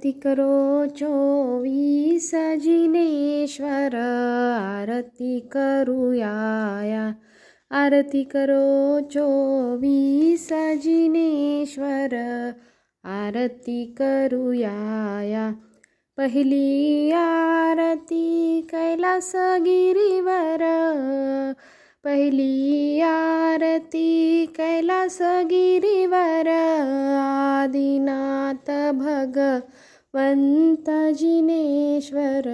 आरती करो 24 जिनेश्वर, आरती करूया आरती करो 24 जिनेश्वर, आरती करूया पहिली आरती कैलासगिरीवर, पहिली आरती कैलासगिरीवर, आदिनाथ भगवंत जिनेश्वर,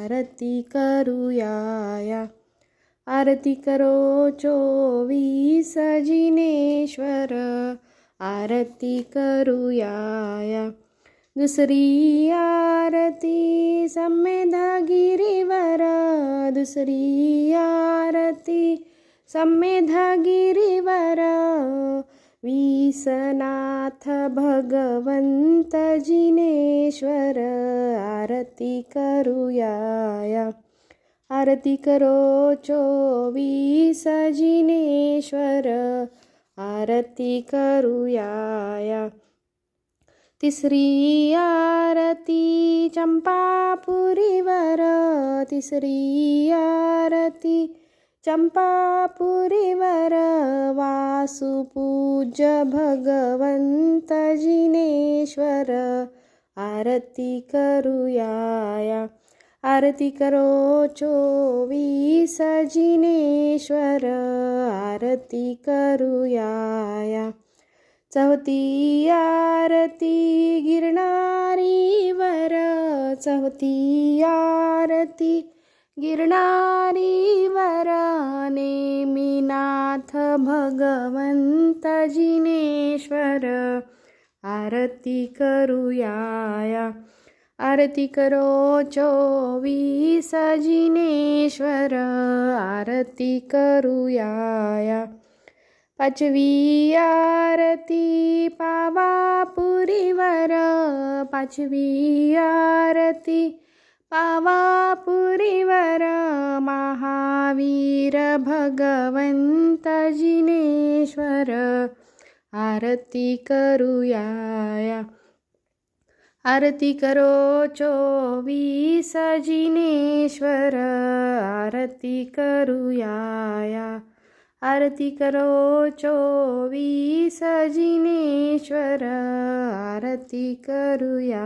आरती करूया आरती करो 24 जिनेश्वर, आरती करूया दुसरी आरती सम्मेधगिरीवर, दुसरी आरती सम्मेधगिरीवर, विसनाथ भगवंत जिनेश्वर, आरती करूया आरती करो 24 जिनेश्वर, आरती करूया तिसरी आरती चंपापुरीवर, तिसरी आरती चंपापुरीवर, वासुपूज्य भगवंत जिनेश्वर, आरती करूया आरती करो 24 जिनेश्वर, आरती करूया चौथी आरती गिरनारीवर, चौथी आरती गिरनारीवर, नेमिनाथ भगवंत जिनेश्वर, आरती करूया आरती करो 24 जिनेश्वर, आरती करूया पाचवी आरती पावापुरीवर, पाचवी आरती पावापुरीवर, महावीर भगवंत जिनेश्वर, आरती करूया आरती करो 24 जिनेश्वर, आरती करूया आरती करो 24 जिनेश्वर, आरती करूया